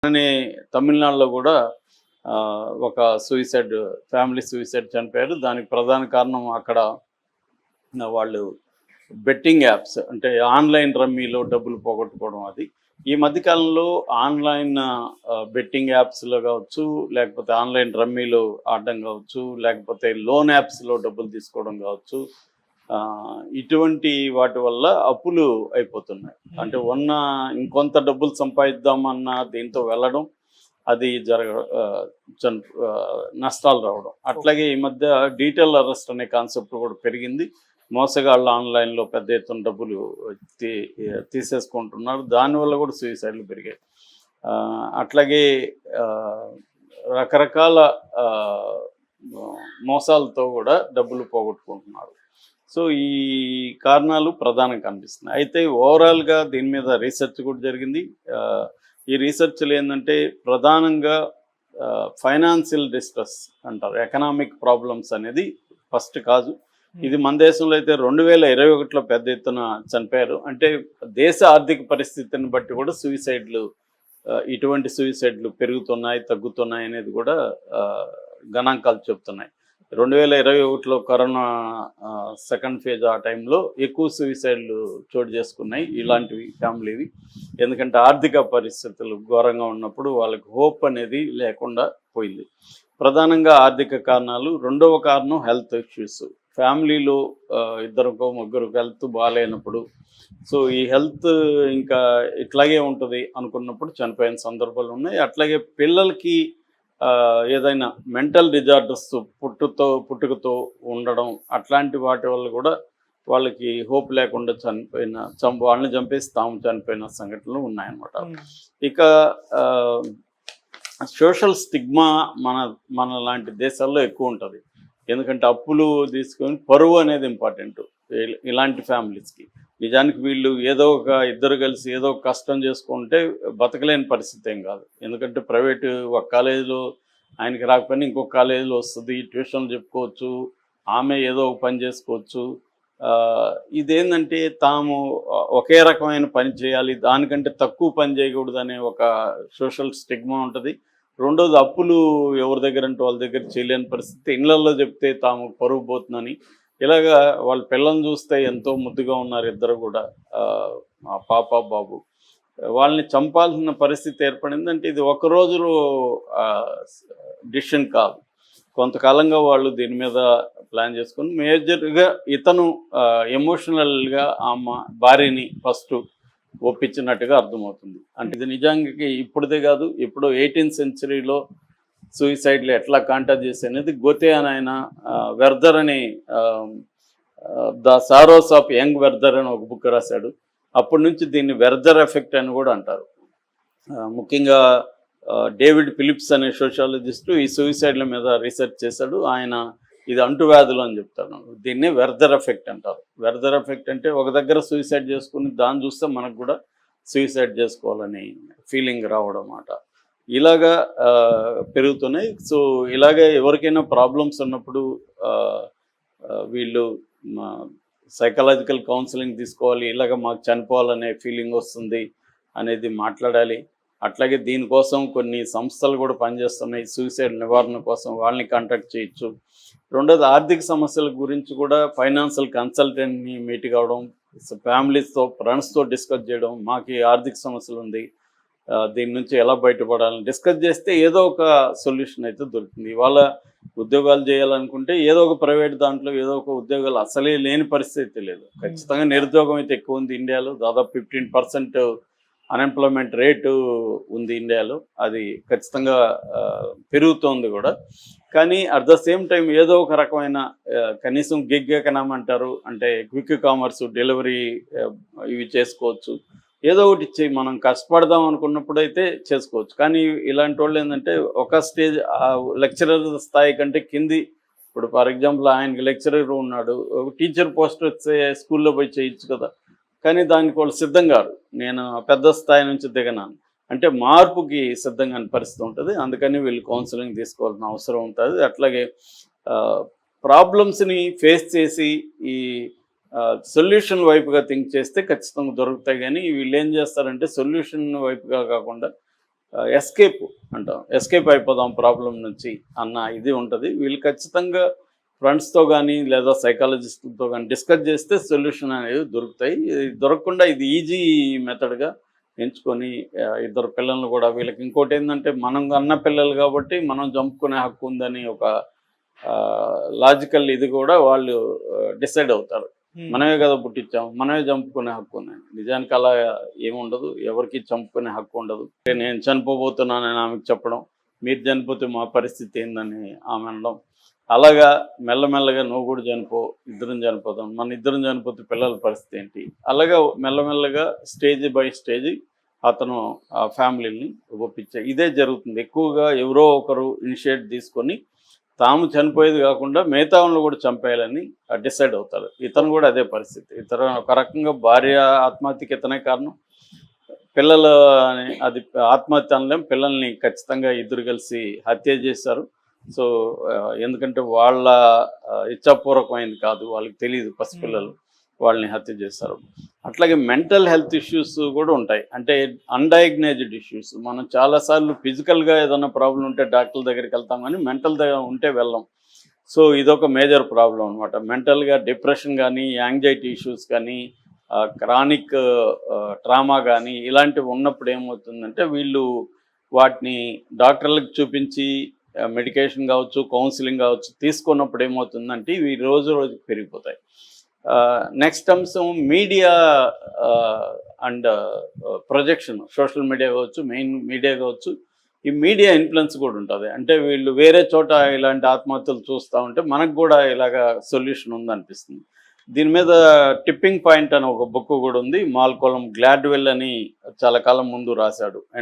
అలానే తమిళనాడులో కూడా ఒక ఫ్యామిలీ సూసైడ్ చనిపోయారు. దానికి ప్రధాన కారణం అక్కడ వాళ్ళు బెట్టింగ్ యాప్స్ అంటే ఆన్లైన్ రమ్మీలో డబ్బులు పోగొట్టుకోవడం. అది ఈ మధ్యకాలంలో ఆన్లైన్ బెట్టింగ్ యాప్స్లో కావచ్చు, లేకపోతే ఆన్లైన్ రమ్మీలో ఆడడం కావచ్చు, లేకపోతే లోన్ యాప్స్లో డబ్బులు తీసుకోవడం కావచ్చు, ఇటువంటి వాటి వల్ల అప్పులు అయిపోతున్నాయి. అంటే ఇంకొంత డబ్బులు సంపాదిద్దామన్న దీంతో వెళ్ళడం, అది నష్టాలు రావడం. అట్లాగే ఈ మధ్య డీటెయిల్ అరెస్ట్ అనే కాన్సెప్ట్ కూడా పెరిగింది. మోసగాళ్ళు ఆన్లైన్లో పెద్ద ఎత్తున డబ్బులు తీసేసుకుంటున్నారు. దానివల్ల కూడా సూసైడ్లు పెరిగాయి. అట్లాగే రకరకాల మోసాలతో కూడా డబ్బులు పోగొట్టుకుంటున్నారు. సో ఈ కారణాలు ప్రధానంగా కనిపిస్తున్నాయి. అయితే ఓవరాల్గా దీని మీద రీసెర్చ్ కూడా జరిగింది. ఈ రీసెర్చ్లు ఏంటంటే ప్రధానంగా ఫైనాన్షియల్ డిస్ట్రెస్ అంటారు, ఎకనామిక్ ప్రాబ్లమ్స్ అనేది ఫస్ట్ కాజు. ఇది మన దేశంలో అయితే 2021లో పెద్ద ఎత్తున చనిపోయారు. అంటే దేశ ఆర్థిక పరిస్థితిని బట్టి కూడా ఇటువంటి సూసైడ్లు పెరుగుతున్నాయి, తగ్గుతున్నాయి అనేది కూడా గణాంకాలు చెప్తున్నాయి. 2021లో కరోనా సెకండ్ ఫేజ్ ఆ టైంలో ఎక్కువ సూసైడ్లు చోటు చేసుకున్నాయి ఇలాంటివి ఫ్యామిలీవి. ఎందుకంటే ఆర్థిక పరిస్థితులు ఘోరంగా ఉన్నప్పుడు వాళ్ళకి హోప్ అనేది లేకుండా పోయింది. ప్రధానంగా ఆర్థిక కారణాలు. రెండవ కారణం హెల్త్ ఇష్యూస్. ఫ్యామిలీలో ఇద్దరికో ముగ్గురికి హెల్త్ బాగాలేనప్పుడు, సో ఈ హెల్త్ ఇంకా ఇట్లాగే ఉంటుంది అనుకున్నప్పుడు చనిపోయిన సందర్భాలు ఉన్నాయి. అట్లాగే పిల్లలకి ఏదైనా మెంటల్ డిజార్డర్స్ పుట్టుకతో ఉండడం, అట్లాంటి వాటి వల్ల కూడా వాళ్ళకి హోప్ లేకుండా వాళ్ళని చంపేసి తాము చనిపోయిన సంఘటనలు ఉన్నాయన్నమాట. ఇక సోషల్ స్టిగ్మా మన లాంటి దేశాల్లో ఎక్కువ ఉంటుంది. ఎందుకంటే అప్పులు తీసుకొని పరువు అనేది ఇంపార్టెంట్ ఇలాంటి ఫ్యామిలీస్కి. నిజానికి వీళ్ళు ఇద్దరు కలిసి ఏదో ఒక కష్టం చేసుకుంటే బతకలేని పరిస్థితి ఏం కాదు. ఎందుకంటే ప్రైవేటు ఒక కాలేజీలో ఆయనకి రాకపోయినా ఇంకొక కాలేజీలో వస్తుంది, ట్యూషన్లు చెప్పుకోవచ్చు, ఆమె ఏదో ఒక పని చేసుకోవచ్చు. ఇదేంటంటే తాము ఒకే రకమైన పని చేయాలి, దానికంటే తక్కువ పని చేయకూడదు అనే ఒక సోషల్ స్టిగ్మా ఉంటుంది. రెండోది అప్పులు ఎవరి దగ్గర అంటే వాళ్ళ దగ్గర చేయలేని పరిస్థితి. ఇళ్లల్లో చెప్తే తాము పరువు పోతుందని. ఇలాగా వాళ్ళ పిల్లల్ని చూస్తే ఎంతో ముద్దుగా ఉన్నారు ఇద్దరు కూడా, పాప బాబు. వాళ్ళని చంపాల్సిన పరిస్థితి ఏర్పడింది. అంటే ఇది ఒక రోజులో డిసిషన్ కాదు, కొంతకాలంగా వాళ్ళు దీని మీద ప్లాన్ చేసుకుని మేజర్గా ఇతను ఎమోషనల్గా భార్యని ఫస్ట్ ఒప్పించినట్టుగా అర్థమవుతుంది. అంటే ఇది నిజానికి ఇప్పుడుదే కాదు, ఇప్పుడు 18th సెంచరీలో సూసైడ్లు ఎట్లా కాంటాక్ట్ చేసి అనేది గోతే అని ఆయన వెర్దర్ అని ద సారోస్ ఆఫ్ యంగ్ వెర్దర్ అని ఒక బుక్ రాశాడు. అప్పటి నుంచి దీన్ని వెర్దర్ ఎఫెక్ట్ అని కూడా అంటారు. ముఖ్యంగా డేవిడ్ ఫిలిప్స్ అనే సోషాలజిస్టు ఈ సూసైడ్ల మీద రీసెర్చ్ చేశాడు. ఆయన ఇది అంటువ్యాధులు అని చెప్తాను. దీన్నే వెర్దర్ ఎఫెక్ట్ అంటారు. వెర్దర్ ఎఫెక్ట్ అంటే ఒక దగ్గర సూసైడ్ చేసుకుని దాన్ని చూస్తే మనకు కూడా సూసైడ్ చేసుకోవాలని ఫీలింగ్ రావడం అన్నమాట. ఇలాగా పెరుగుతున్నాయి. సో ఇలాగే ఎవరికైనా ప్రాబ్లమ్స్ ఉన్నప్పుడు వీళ్ళు సైకలాజికల్ కౌన్సిలింగ్ తీసుకోవాలి. ఇలాగ మాకు చనిపోవాలనే ఫీలింగ్ వస్తుంది అనేది మాట్లాడాలి. అట్లాగే దీనికోసం కొన్ని సంస్థలు కూడా పనిచేస్తున్నాయి సూసైడ్ నివారణ కోసం, వాళ్ళని కాంటాక్ట్ చేయొచ్చు. రెండోది ఆర్థిక సమస్యల గురించి కూడా ఫైనాన్షియల్ కన్సల్టెంట్ని మీట్ కావడం, ఫ్యామిలీస్తో ఫ్రెండ్స్తో డిస్కస్ చేయడం, మాకు ఈ ఆర్థిక సమస్యలు ఉంది, దీని నుంచి ఎలా బయటపడాలని డిస్కస్ చేస్తే ఏదో ఒక సొల్యూషన్ అయితే దొరుకుతుంది. ఇవాళ ఉద్యోగాలు చేయాలనుకుంటే ఏదో ఒక ప్రైవేట్ దాంట్లో ఏదో ఒక ఉద్యోగాలు అసలే లేని పరిస్థితి లేదు. ఖచ్చితంగా నిరుద్యోగం అయితే ఎక్కువ ఉంది ఇండియాలో. దాదాపు 15% అన్ఎంప్లాయ్మెంట్ రేటు ఉంది ఇండియాలో. అది ఖచ్చితంగా పెరుగుతోంది కూడా. కానీ అట్ ద సేమ్ టైం ఏదో ఒక రకమైన కనీసం గిగ్ ఎకనామీ అంటారు, అంటే క్విక్ కామర్స్, డెలివరీ ఇవి చేసుకోవచ్చు. ఏదో ఒకటి మనం కష్టపడదాం అనుకున్నప్పుడు అయితే చేసుకోవచ్చు. కానీ ఇలాంటి వాళ్ళు ఏంటంటే ఒక స్టేజ్ లెక్చరర్ స్థాయి కంటే కింది, ఇప్పుడు ఫర్ ఎగ్జాంపుల్ ఆయనకి లెక్చరర్ ఉన్నాడు, టీచర్ పోస్ట్ వస్తే స్కూల్లో పోయి చేయొచ్చు కదా, కానీ దానికి వాళ్ళు సిద్ధం కాదు. నేను పెద్ద స్థాయి నుంచి దిగనాను అంటే మార్పుకి సిద్ధంగా పరిస్థితి ఉంటుంది. అందుకని వీళ్ళు కౌన్సిలింగ్ తీసుకోవాల్సిన అవసరం ఉంటుంది. అట్లాగే ప్రాబ్లమ్స్ని ఫేస్ చేసి ఈ సొల్యూషన్ వైపుగా థింక్ చేస్తే ఖచ్చితంగా దొరుకుతాయి. కానీ వీళ్ళు ఏం చేస్తారంటే సొల్యూషన్ వైపుగా కాకుండా ఎస్కేప్ అంటాం, ఎస్కేప్ అయిపోదాం ప్రాబ్లం నుంచి అన్న ఇది ఉంటుంది. వీళ్ళు ఖచ్చితంగా ఫ్రెండ్స్తో కానీ లేదా సైకాలజిస్ట్తో కానీ డిస్కస్ చేస్తే సొల్యూషన్ అనేది దొరుకుతాయి. ఇది దొరకకుండా ఇది ఈజీ మెథడ్గా ఎంచుకొని ఇద్దరు పిల్లల్ని కూడా వీళ్ళకి ఇంకోటి ఏంటంటే మనం అన్న పిల్లలు కాబట్టి మనం చంపుకునే హక్కు ఉందని ఒక లాజికల్ ఇది కూడా వాళ్ళు డిసైడ్ అవుతారు. మనమే కదా పుట్టించాం, మనమే చంపుకునే హక్కు ఉందని. నిజానికి అలా ఏముండదు, ఎవరికి చంపుకునే హక్కు ఉండదు. నేను చనిపోబోతున్నానని ఆమెకు చెప్పడం, మీరు చనిపోతే మా పరిస్థితి ఏందని ఆమె అనడం, అలాగా మెల్లమెల్లగా నువ్వు కూడా చనిపో, ఇద్దరం చనిపోతాం, మన ఇద్దరం చనిపోతే పిల్లల పరిస్థితి ఏంటి, అలాగా మెల్లమెల్లగా స్టేజ్ బై స్టేజ్ అతను ఆ ఫ్యామిలీని ఒప్పించే ఇదే జరుగుతుంది. ఎక్కువగా ఎవరో ఒకరు ఇనిషియేట్ తీసుకొని తాము చనిపోయేది కాకుండా మిగతా వాళ్ళు కూడా చంపేయాలని డిసైడ్ అవుతారు. ఇతను కూడా అదే పరిస్థితి. ఇతను ఒక రకంగా భార్య ఆత్మహత్యకి ఇతనే కారణం, పిల్లలు అది ఆత్మహత్య అనలేం, పిల్లల్ని ఖచ్చితంగా ఇద్దరు కలిసి హత్య చేశారు. సో ఎందుకంటే వాళ్ళ ఇచ్ఛాపూర్వకమైంది కాదు, వాళ్ళకి తెలియదు, పసిపిల్లలు వాళ్ళని హత్య చేస్తారు. అట్లాగే మెంటల్ హెల్త్ ఇష్యూస్ కూడా ఉంటాయి, అంటే అన్డయాగ్నైజ్డ్ ఇష్యూస్. మనం చాలాసార్లు ఫిజికల్గా ఏదైనా ప్రాబ్లం ఉంటే డాక్టర్ దగ్గరికి వెళ్తాం, కానీ మెంటల్ దగ్గర ఉంటే వెళ్ళం. సో ఇదొక మేజర్ ప్రాబ్లం అనమాట. మెంటల్గా డిప్రెషన్ కానీ, యాంగ్జైటీ ఇష్యూస్ కానీ, క్రానిక్ ట్రామా కానీ ఇలాంటివి ఉన్నప్పుడు ఏమవుతుందంటే వీళ్ళు వాటిని డాక్టర్లకు చూపించి మెడికేషన్ కావచ్చు, కౌన్సిలింగ్ కావచ్చు తీసుకున్నప్పుడు ఏమవుతుందంటే ఇవి రోజు రోజుకి పెరిగిపోతాయి. నెక్స్ట్ అంశం media and projection. Social media కావచ్చు, మెయిన్ మీడియా కావచ్చు, ఈ మీడియా ఇన్ఫ్లుయెన్స్ కూడా ఉంటుంది. అంటే వీళ్ళు వేరే చోట ఇలాంటి ఆత్మహత్యలు చూస్తూ ఉంటే మనకు కూడా ఇలాగా సొల్యూషన్ ఉందనిపిస్తుంది. దీని మీద టిప్పింగ్ పాయింట్ అని ఒక బుక్ కూడా ఉంది, మాల్కోలం గ్లాడ్వెల్ అని చాలా కాలం ముందు రాశాడు.